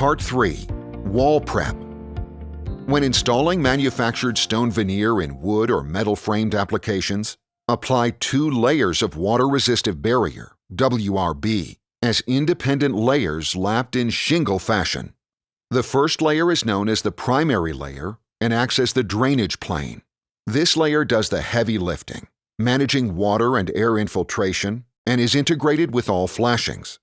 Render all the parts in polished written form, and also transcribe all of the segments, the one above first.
Part 3. Wall Prep. When installing manufactured stone veneer in wood or metal-framed applications, apply 2 layers of water-resistive barrier, WRB, as independent layers lapped in shingle fashion. The first layer is known as the primary layer and acts as the drainage plane. This layer does the heavy lifting, managing water and air infiltration, and is integrated with all flashings.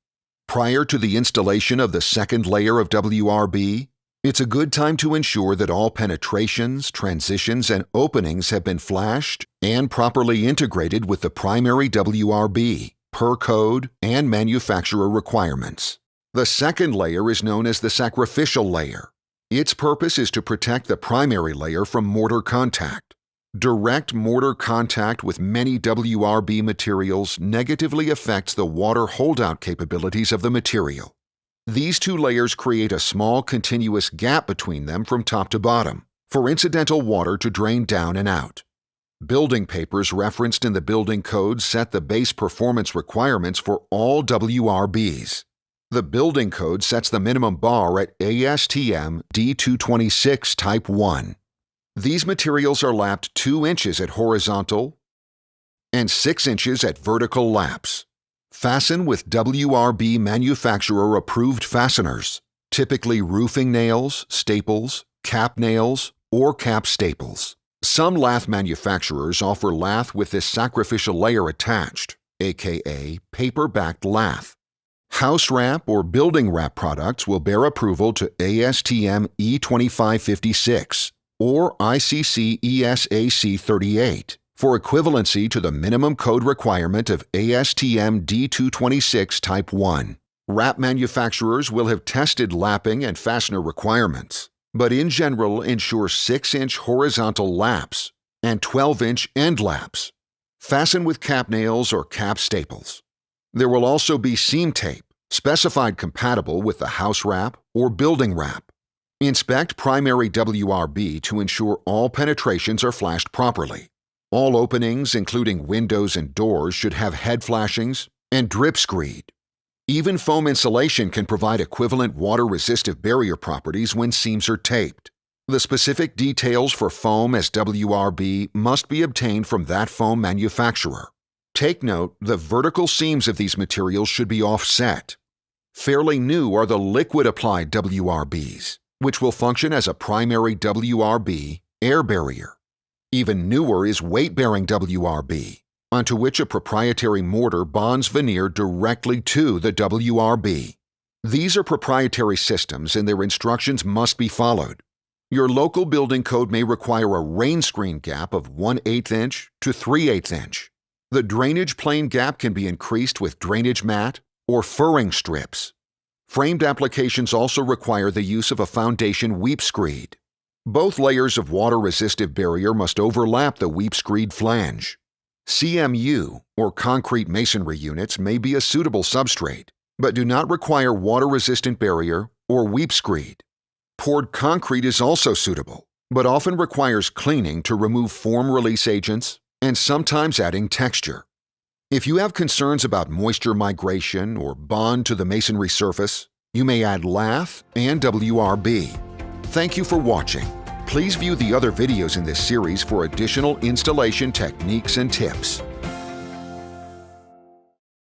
Prior to the installation of the second layer of WRB, it's a good time to ensure that all penetrations, transitions, and openings have been flashed and properly integrated with the primary WRB, per code and manufacturer requirements. The second layer is known as the sacrificial layer. Its purpose is to protect the primary layer from mortar contact. Direct mortar contact with many WRB materials negatively affects the water holdout capabilities of the material. These 2 layers create a small continuous gap between them from top to bottom for incidental water to drain down and out. Building papers referenced in the building code set the base performance requirements for all WRBs. The building code sets the minimum bar at ASTM D226 Type 1. These materials are lapped 2 inches at horizontal and 6 inches at vertical laps. Fasten with WRB manufacturer-approved fasteners, typically roofing nails, staples, cap nails, or cap staples. Some lath manufacturers offer lath with this sacrificial layer attached, aka paper-backed lath. House wrap or building wrap products will bear approval to ASTM E2556 or ICC ESAC 38 for equivalency to the minimum code requirement of ASTM D226 Type 1. Wrap manufacturers will have tested lapping and fastener requirements, but in general ensure 6-inch horizontal laps and 12-inch end laps. Fasten with cap nails or cap staples. There will also be seam tape, specified compatible with the house wrap or building wrap. Inspect primary WRB to ensure all penetrations are flashed properly. All openings, including windows and doors, should have head flashings and drip screed. Even foam insulation can provide equivalent water-resistive barrier properties when seams are taped. The specific details for foam as WRB must be obtained from that foam manufacturer. Take note, the vertical seams of these materials should be offset. Fairly new are the liquid-applied WRBs, which will function as a primary WRB air barrier. Even newer is weight-bearing WRB, onto which a proprietary mortar bonds veneer directly to the WRB. These are proprietary systems and their instructions must be followed. Your local building code may require a rain screen gap of 1/8 inch to 3/8 inch. The drainage plane gap can be increased with drainage mat or furring strips. Framed applications also require the use of a foundation weep screed. Both layers of water-resistive barrier must overlap the weep screed flange. CMU, or concrete masonry units, may be a suitable substrate, but do not require water-resistant barrier or weep screed. Poured concrete is also suitable, but often requires cleaning to remove form release agents and sometimes adding texture. If you have concerns about moisture migration or bond to the masonry surface, you may add lath and WRB. Thank you for watching. Please view the other videos in this series for additional installation techniques and tips.